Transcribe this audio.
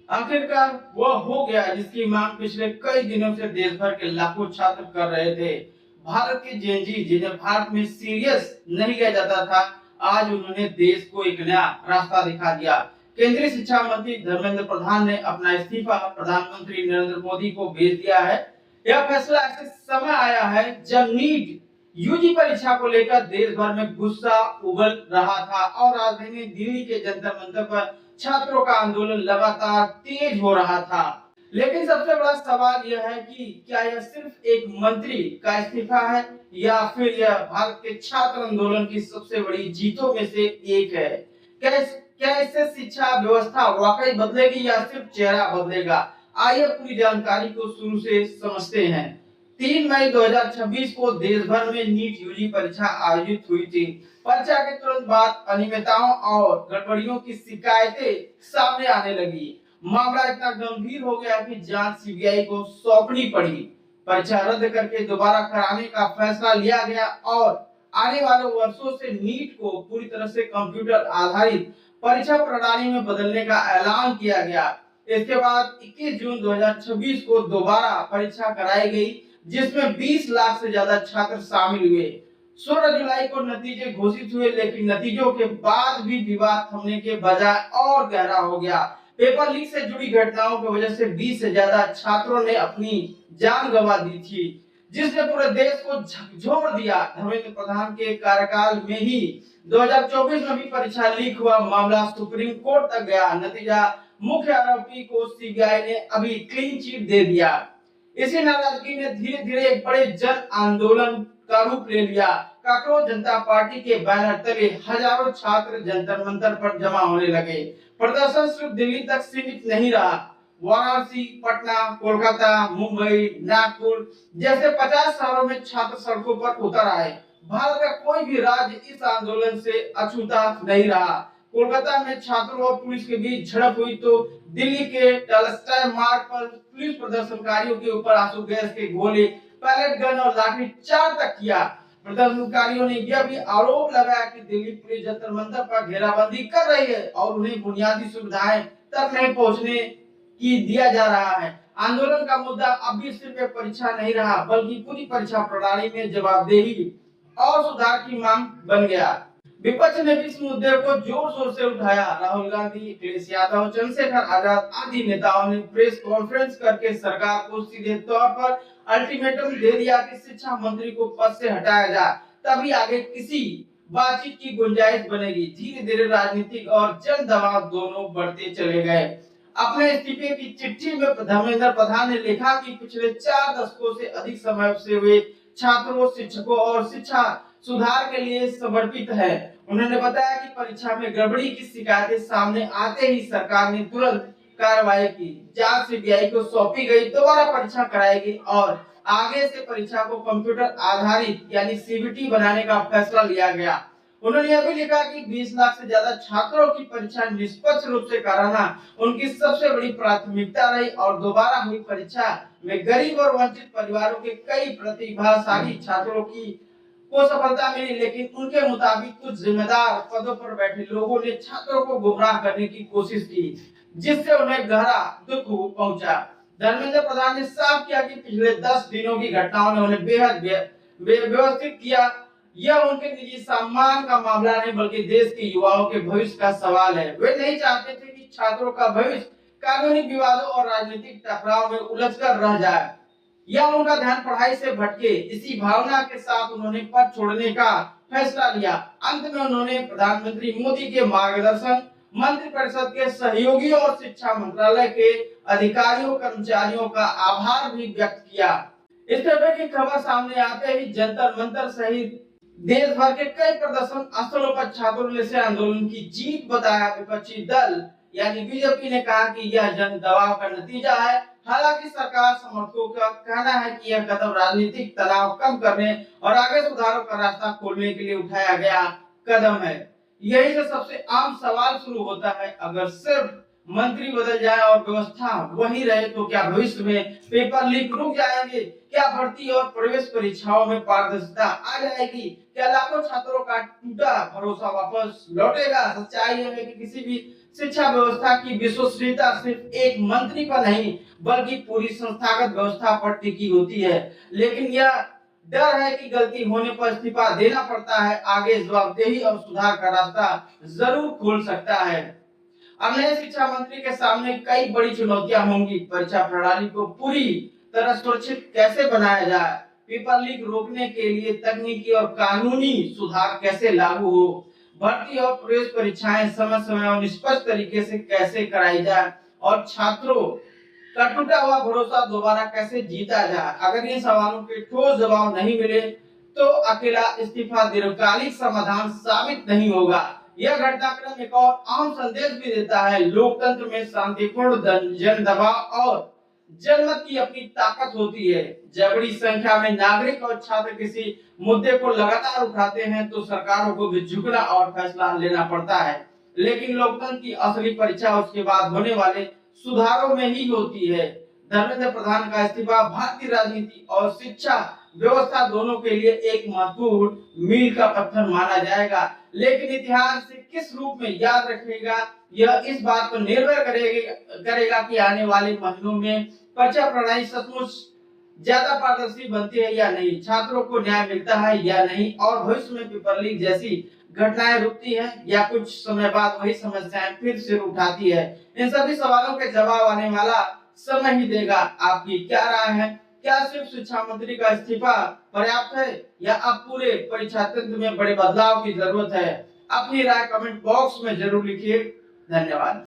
आखिरकार वह हो गया जिसकी मांग पिछले कई दिनों से देश भर के लाखों छात्र कर रहे थे। भारत के जेनजी जिन्हें भारत में सीरियस नहीं लिया जाता था, आज उन्होंने देश को एक नया रास्ता दिखा दिया। केंद्रीय शिक्षा मंत्री धर्मेंद्र प्रधान ने अपना इस्तीफा प्रधानमंत्री नरेंद्र मोदी को भेज दिया है। यह फैसला ऐसे समय आया है जब नीट यूजी परीक्षा को लेकर देश भर में गुस्सा उबल रहा था और राजधानी दिल्ली के जंतर मंतर पर छात्रों का आंदोलन लगातार तेज हो रहा था। लेकिन सबसे बड़ा सवाल यह है कि क्या यह सिर्फ एक मंत्री का इस्तीफा है या फिर यह भारत के छात्र आंदोलन की सबसे बड़ी जीतों में से एक है। क्या इससे शिक्षा व्यवस्था वाकई बदलेगी या सिर्फ चेहरा बदलेगा? आइए पूरी जानकारी को शुरू से समझते हैं। 3 मई 2026 को देश भर में नीट यूजी परीक्षा आयोजित हुई थी। परीक्षा के तुरंत बाद अनियमितताओं और गड़बड़ियों की शिकायतें सामने आने लगी। मामला इतना गंभीर हो गया कि जांच सीबीआई को सौंपनी पड़ी। परीक्षा रद्द करके दोबारा कराने का फैसला लिया गया और आने वाले वर्षों से नीट को पूरी तरह से कंप्यूटर आधारित परीक्षा प्रणाली में बदलने का ऐलान किया गया। इसके बाद 21 जून 2026 को दोबारा परीक्षा कराई गई, जिसमें 20 लाख से ज्यादा छात्र शामिल हुए। 16 जुलाई को नतीजे घोषित हुए, लेकिन नतीजों के बाद भी विवाद थमने के बजाय और गहरा हो गया। पेपर लीक से जुड़ी घटनाओं की वजह से 20 से ज्यादा छात्रों ने अपनी जान गंवा दी थी, जिसने पूरे देश को झकझोर दिया। धर्मेंद्र प्रधान के कार्यकाल में ही 2024 में भी परीक्षा लीक हुआ। मामला सुप्रीम कोर्ट तक गया। नतीजा मुख्य आरोपी को सीबीआई ने अभी क्लीन चिट दे दिया। इसी नाराजगी ने धीरे धीरे एक बड़े जन आंदोलन का रूप ले लिया। कांग्रेस जनता पार्टी के बैनर तले हजारों छात्र जंतर मंतर पर जमा होने लगे। प्रदर्शन सिर्फ दिल्ली तक सीमित नहीं रहा। वाराणसी, पटना, कोलकाता, मुंबई, नागपुर जैसे 50 शहरों में छात्र सड़कों पर उतर आए। भारत का कोई भी राज्य इस आंदोलन से अछूता नहीं रहा। कोलकाता में छात्रों और पुलिस के बीच झड़प हुई तो दिल्ली के टॉलस्टॉय मार्ग पर पुलिस प्रदर्शनकारियों के ऊपर आंसू गैस के गोले, पैलेट गन और लाठी चार्ज तक किया। प्रदर्शनकारियों ने यह भी आरोप लगाया कि दिल्ली पुलिस जंतर मंतर पर घेराबंदी कर रही है और उन्हें बुनियादी सुविधाएं तक नहीं पहुंचने की दिया जा रहा है। आंदोलन का मुद्दा अभी सिर्फ एक परीक्षा नहीं रहा, बल्कि पूरी परीक्षा प्रणाली में जवाबदेही और सुधार की मांग बन गया। विपक्ष ने भी इस मुद्दे को जोर शोर से उठाया। राहुल गांधी, अखिलेश यादव, चंद्रशेखर आजाद आदि नेताओं ने प्रेस कॉन्फ्रेंस करके सरकार को सीधे तौर पर अल्टीमेटम दे दिया कि शिक्षा मंत्री को पद से हटाया जाए, तभी आगे किसी बातचीत की गुंजाइश बनेगी। धीरे धीरे राजनीतिक और जन दबाव दोनों बढ़ते चले गए। अपने इस्तीफे की चिट्ठी में धर्मेंद्र प्रधान ने लिखा कि पिछले 4 दशकों से अधिक समय से वे छात्रों, शिक्षकों और शिक्षा सुधार के लिए समर्पित है। उन्होंने बताया कि परीक्षा में गड़बड़ी की शिकायतें सामने आते ही सरकार ने तुरंत कार्रवाई की। जांच सीबीआई को सौंपी गई, दोबारा परीक्षा कराई गई और आगे से परीक्षा को कंप्यूटर आधारित यानी सीबीटी बनाने का फैसला लिया गया। उन्होंने यह भी लिखा कि 20 लाख से ज्यादा छात्रों की परीक्षा निष्पक्ष रूप से कराना उनकी सबसे बड़ी प्राथमिकता रही और दोबारा हुई परीक्षा में गरीब और वंचित परिवारों के कई प्रतिभाशाली छात्रों को सफलता मिली, लेकिन उनके मुताबिक कुछ जिम्मेदार पदों पर बैठे लोगों ने छात्रों को गुमराह करने की कोशिश की, जिससे उन्हें गहरा दुख पहुंचा। धर्मेंद्र प्रधान ने साफ किया कि पिछले 10 दिनों की घटनाओं ने उन्हें बेहद व्यवस्थित किया। यह उनके निजी सम्मान का मामला नहीं, बल्कि देश के युवाओं के भविष्य का सवाल है। वे नहीं चाहते थे कि छात्रों का भविष्य कानूनी विवादों और राजनीतिक टकराव में उलझकर रह जाए या उनका ध्यान पढ़ाई से भटके। इसी भावना के साथ उन्होंने पद छोड़ने का फैसला लिया। अंत में उन्होंने प्रधानमंत्री मोदी के मार्गदर्शन, मंत्रिपरिषद के सहयोगियों और शिक्षा मंत्रालय के अधिकारियों कर्मचारियों का आभार भी व्यक्त किया। इस तरह की खबर सामने आते ही जंतर मंतर सहित देश भर के कई प्रदर्शन स्थलों पर छात्रों ने इसे आंदोलन की जीत बताया। विपक्षी दल यानी बीजेपी ने कहा कि यह जन दबाव का नतीजा है। हालांकि सरकार समर्थकों का कहना है कि यह कदम राजनीतिक तनाव कम करने और आगे सुधारों का रास्ता खोलने के लिए उठाया गया कदम है। यही से सबसे आम सवाल शुरू होता है, अगर सिर्फ मंत्री बदल जाए और व्यवस्था वही रहे तो क्या भविष्य में पेपर लीक रुक जाएंगे? क्या भर्ती और प्रवेश परीक्षाओं में पारदर्शिता आ जाएगी? क्या लाखों छात्रों का टूटा भरोसा वापस लौटेगा? सच्चाई है कि किसी भी शिक्षा व्यवस्था की विश्वसनीयता सिर्फ एक मंत्री पर नहीं बल्कि पूरी संस्थागत व्यवस्था पर टिकी होती है। लेकिन यह डर है कि गलती होने पर इस्तीफा देना पड़ता है, आगे जवाबदेही और सुधार का रास्ता जरूर खोल सकता है। अब नए शिक्षा मंत्री के सामने कई बड़ी चुनौतियां होंगी। परीक्षा प्रणाली को पूरी तरह सुरक्षित कैसे बनाया जाए, पेपर लीक रोकने के लिए तकनीकी और कानूनी सुधार कैसे लागू हो, भर्ती और प्रवेश परीक्षाएं समय समय और निष्पक्ष तरीके से कैसे कराई जाए और छात्रों का टूटा हुआ भरोसा दोबारा कैसे जीता जाए। अगर इन सवालों के ठोस जवाब नहीं मिले तो अकेला इस्तीफा दीर्घकालिक समाधान साबित नहीं होगा। यह घटनाक्रम एक और अहम संदेश भी देता है, लोकतंत्र में शांतिपूर्ण जन दबाव और जनमत की अपनी ताकत होती है। जब बड़ी संख्या में नागरिक और छात्र किसी मुद्दे को लगातार उठाते हैं तो सरकारों को भी झुकना और फैसला लेना पड़ता है। लेकिन लोकतंत्र की असली परीक्षा उसके बाद होने वाले सुधारों में ही होती है। धर्मेंद्र प्रधान का इस्तीफा भारतीय राजनीति और शिक्षा व्यवस्था दोनों के लिए एक महत्वपूर्ण मील का पत्थर माना जाएगा। लेकिन इतिहास से किस रूप में याद रखेगा यह इस बात पर निर्भर करेगा कि आने वाले महीनों में परीक्षा प्रणाली सचमुच ज्यादा पारदर्शी बनती है या नहीं, छात्रों को न्याय मिलता है या नहीं और भविष्य में पेपर लीक जैसी घटनाएं रुकती है या कुछ समय बाद वही समस्याएं फिर सिर उठाती है। इन सभी सवालों के जवाब आने वाला समय ही देगा। आपकी क्या राय है? क्या सिर्फ शिक्षा मंत्री का इस्तीफा पर्याप्त है या अब पूरे परीक्षा तंत्र में बड़े बदलाव की जरूरत है? अपनी राय कमेंट बॉक्स में जरूर लिखिए। धन्यवाद।